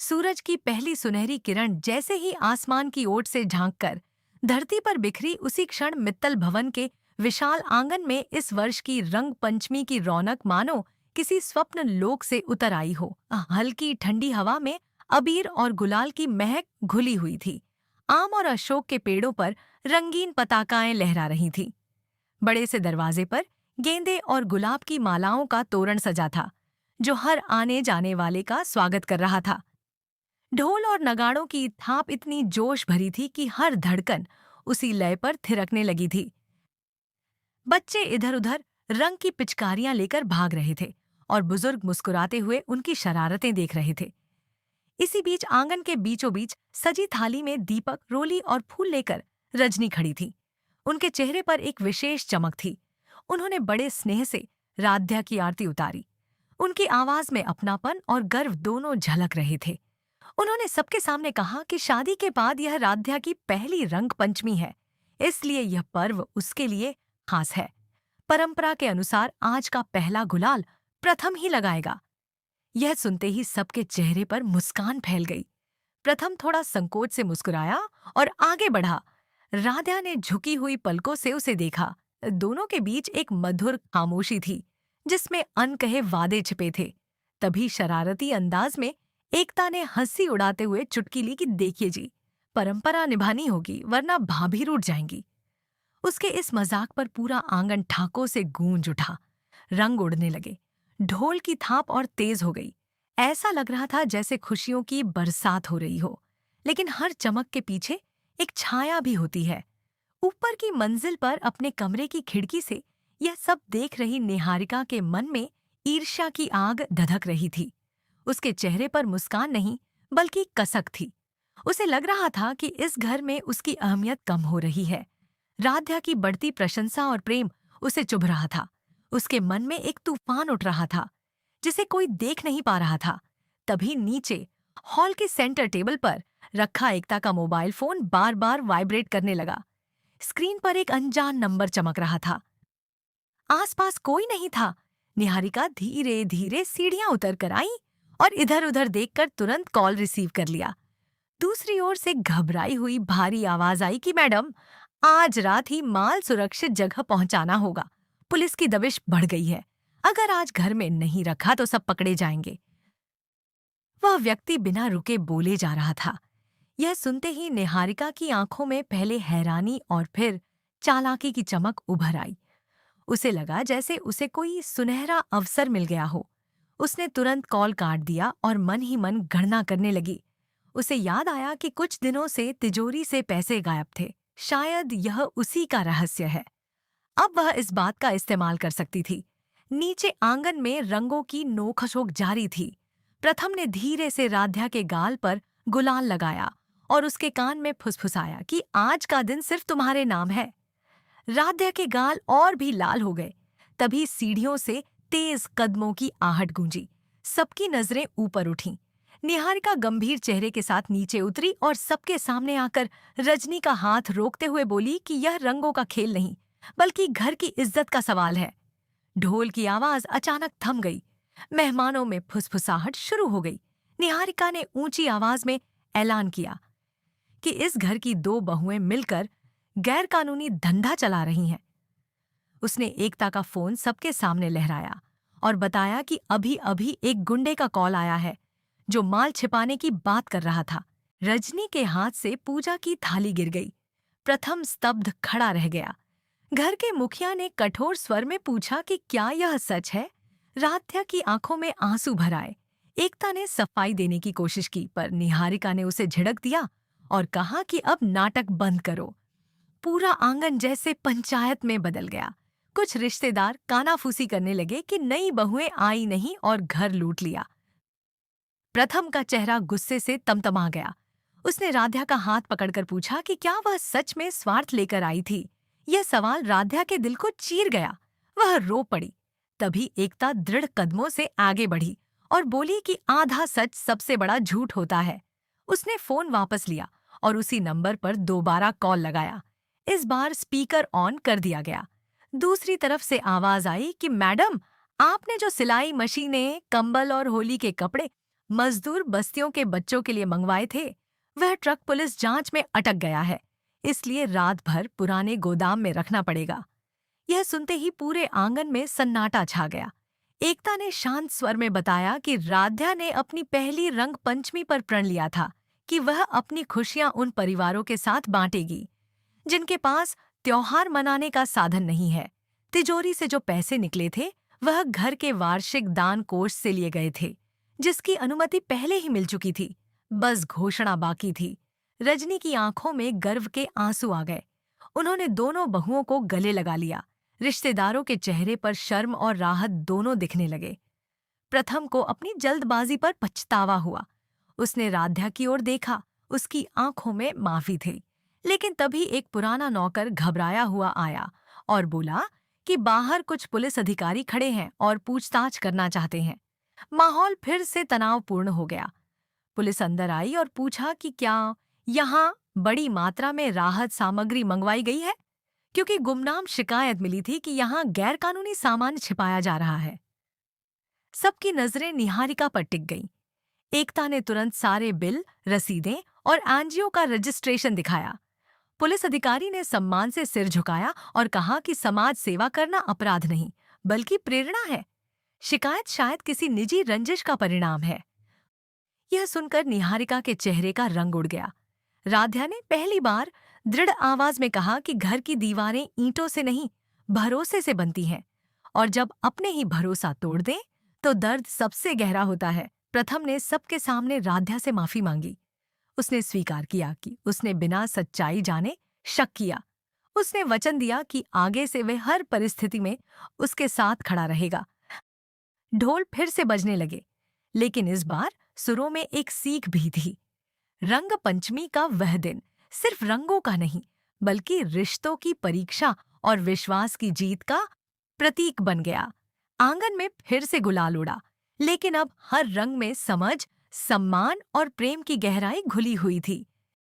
सूरज की पहली सुनहरी किरण जैसे ही आसमान की ओट से झांककर धरती पर बिखरी, उसी क्षण मित्तल भवन के विशाल आंगन में इस वर्ष की रंग पंचमी की रौनक मानो किसी स्वप्न लोक से उतर आई हो। हल्की ठंडी हवा में अबीर और गुलाल की महक घुली हुई थी। आम और अशोक के पेड़ों पर रंगीन पताकाएं लहरा रही थीं। बड़े से दरवाजे पर गेंदे और गुलाब की मालाओं का तोरण सजा था, जो हर आने जाने वाले का स्वागत कर रहा था। ढोल और नगाड़ों की थाप इतनी जोश भरी थी कि हर धड़कन उसी लय पर थिरकने लगी थी। बच्चे इधर-उधर रंग की पिचकारियां लेकर भाग रहे थे और बुजुर्ग मुस्कुराते हुए उनकी शरारतें देख रहे थे। इसी बीच आंगन के बीचों बीच सजी थाली में दीपक, रोली और फूल लेकर रजनी खड़ी थी। उनके चेहरे पर एक विशेष चमक थी। उन्होंने बड़े स्नेह से राध्या की आरती उतारी। उनकी आवाज में अपनापन और गर्व दोनों झलक रहे थे। उन्होंने सबके सामने कहा कि शादी के बाद यह राध्या की पहली रंग पंचमी है, इसलिए यह पर्व उसके लिए खास है। परंपरा के अनुसार आज का पहला गुलाल प्रथम ही लगाएगा। यह सुनते ही सबके चेहरे पर मुस्कान फैल गई। प्रथम थोड़ा संकोच से मुस्कुराया और आगे बढ़ा। राध्या ने झुकी हुई पलकों से उसे देखा। दोनों के बीच एक मधुर खामोशी थी, जिसमें अनकहे वादे छिपे थे। तभी शरारती अंदाज में एकता ने हंसी उड़ाते हुए चुटकी ली कि देखिए जी, परंपरा निभानी होगी वरना भाभी रूठ जाएंगी। उसके इस मजाक पर पूरा आंगन ठाकों से गूंज उठा। रंग उड़ने लगे, ढोल की थाप और तेज हो गई। ऐसा लग रहा था जैसे खुशियों की बरसात हो रही हो। लेकिन हर चमक के पीछे एक छाया भी होती है। ऊपर की मंजिल पर अपने कमरे की खिड़की से यह सब देख रही निहारिका के मन में ईर्ष्या की आग धधक रही थी। उसके चेहरे पर मुस्कान नहीं, बल्कि कसक थी। उसे लग रहा था कि इस घर में उसकी अहमियत कम हो रही है। राध्या की बढ़ती प्रशंसा और प्रेम उसे चुभ रहा था। उसके मन में एक तूफान उठ रहा था, जिसे कोई देख नहीं पा रहा था। तभी नीचे हॉल के सेंटर टेबल पर रखा एकता का मोबाइल फोन बार बार वाइब्रेट करने लगा। स्क्रीन पर एक अनजान नंबर चमक रहा था। आसपास कोई नहीं था। निहारिका धीरे धीरे सीढ़ियां उतर कर आई और इधर उधर देखकर तुरंत कॉल रिसीव कर लिया। दूसरी ओर से घबराई हुई भारी आवाज आई कि मैडम, आज रात ही माल सुरक्षित जगह पहुंचाना होगा। पुलिस की दबिश बढ़ गई है। अगर आज घर में नहीं रखा तो सब पकड़े जाएंगे। वह व्यक्ति बिना रुके बोले जा रहा था। यह सुनते ही निहारिका की आंखों में पहले हैरानी और फिर चालाकी की चमक उभर आई। उसे लगा जैसे उसे कोई सुनहरा अवसर मिल गया हो। उसने तुरंत कॉल काट दिया और मन ही मन गणना करने लगी। उसे याद आया कि कुछ दिनों से तिजोरी से पैसे गायब थे। शायद यह उसी का रहस्य है। अब वह इस बात का इस्तेमाल कर सकती थी। नीचे आंगन में रंगों की नोक-झोंक जारी थी। प्रथम ने धीरे से राध्या के गाल पर गुलाल लगाया और उसके कान में फुसफुसाया कि आज का दिन सिर्फ तुम्हारे नाम है। राध्या के गाल और भी लाल हो गए। तभी सीढ़ियों से तेज कदमों की आहट गूंजी। सबकी नजरें ऊपर उठीं। निहारिका गंभीर चेहरे के साथ नीचे उतरी और सबके सामने आकर रजनी का हाथ रोकते हुए बोली कि यह रंगों का खेल नहीं, बल्कि घर की इज्जत का सवाल है। ढोल की आवाज अचानक थम गई। मेहमानों में फुसफुसाहट शुरू हो गई। निहारिका ने ऊंची आवाज में ऐलान किया कि इस घर की दो बहुएं मिलकर गैरकानूनी धंधा चला रही हैं। उसने एकता का फोन सबके सामने लहराया और बताया कि अभी अभी एक गुंडे का कॉल आया है, जो माल छिपाने की बात कर रहा था। रजनी के हाथ से पूजा की थाली गिर गई। प्रथम स्तब्ध खड़ा रह गया। घर के मुखिया ने कठोर स्वर में पूछा कि क्या यह सच है। राध्या की आंखों में आंसू भर आए। एकता ने सफाई देने की कोशिश की, पर निहारिका ने उसे झिड़क दिया और कहा कि अब नाटक बंद करो। पूरा आंगन जैसे पंचायत में बदल गया। कुछ रिश्तेदार कानाफूसी करने लगे कि नई बहुएं आई नहीं और घर लूट लिया। प्रथम का चेहरा गुस्से से तमतमा गया। उसने राध्या का हाथ पकड़कर पूछा कि क्या वह सच में स्वार्थ लेकर आई थी। यह सवाल राध्या के दिल को चीर गया। वह रो पड़ी। तभी एकता दृढ़ कदमों से आगे बढ़ी और बोली कि आधा सच सबसे बड़ा झूठ होता है। उसने फोन वापस लिया और उसी नंबर पर दोबारा कॉल लगाया। इस बार स्पीकर ऑन कर दिया गया। दूसरी तरफ से आवाज आई कि मैडम, आपने जो सिलाई मशीनें, कंबल और होली के कपड़े मजदूर बस्तियों के बच्चों के लिए मंगवाए थे। वह ट्रक पुलिस जांच में अटक गया है, इसलिए रात भर पुराने गोदाम में रखना पड़ेगा। यह सुनते ही पूरे आंगन में सन्नाटा छा गया। एकता ने शांत स्वर में बताया कि राध्या ने अपनी पहली रंग पंचमी पर प्रण लिया था कि वह अपनी खुशियां उन परिवारों के साथ बांटेगी जिनके पास त्योहार मनाने का साधन नहीं है। तिजोरी से जो पैसे निकले थे वह घर के वार्षिक दान कोष से लिए गए थे, जिसकी अनुमति पहले ही मिल चुकी थी। बस घोषणा बाकी थी। रजनी की आंखों में गर्व के आंसू आ गए। उन्होंने दोनों बहुओं को गले लगा लिया। रिश्तेदारों के चेहरे पर शर्म और राहत दोनों दिखने लगे। प्रथम को अपनी जल्दबाजी पर पछतावा हुआ। उसने राध्या की ओर देखा, उसकी आंखों में माफी थी। लेकिन तभी एक पुराना नौकर घबराया हुआ आया और बोला कि बाहर कुछ पुलिस अधिकारी खड़े हैं और पूछताछ करना चाहते हैं। माहौल फिर से तनावपूर्ण हो गया। पुलिस अंदर आई और पूछा कि क्या यहाँ बड़ी मात्रा में राहत सामग्री मंगवाई गई है, क्योंकि गुमनाम शिकायत मिली थी कि यहाँ गैरकानूनी सामान छिपाया जा रहा है। सबकी नजरें निहारिका पर टिक गईं। एकता ने तुरंत सारे बिल, रसीदें और एनजीओ का रजिस्ट्रेशन दिखाया। पुलिस अधिकारी ने सम्मान से सिर झुकाया और कहा कि समाज सेवा करना अपराध नहीं, बल्कि प्रेरणा है। शिकायत शायद किसी निजी रंजिश का परिणाम है। यह सुनकर निहारिका के चेहरे का रंग उड़ गया। राध्या ने पहली बार दृढ़ आवाज में कहा कि घर की दीवारें ईंटों से नहीं, भरोसे से बनती हैं, और जब अपने ही भरोसा तोड़ दें तो दर्द सबसे गहरा होता है। प्रथम ने सबके सामने राध्या से माफी मांगी। उसने स्वीकार किया कि उसने बिना सच्चाई जाने शक किया। उसने वचन दिया कि आगे से वे हर परिस्थिति में उसके साथ खड़ा रहेगा। ढोल फिर से बजने लगे, लेकिन इस बार सुरों में एक सीख भी थी। रंग पंचमी का वह दिन सिर्फ रंगों का नहीं, बल्कि रिश्तों की परीक्षा और विश्वास की जीत का प्रतीक बन गया। आंगन में फिर से गुलाल उड़ा, लेकिन अब हर रंग में समझ, सम्मान और प्रेम की गहराई घुली हुई थी।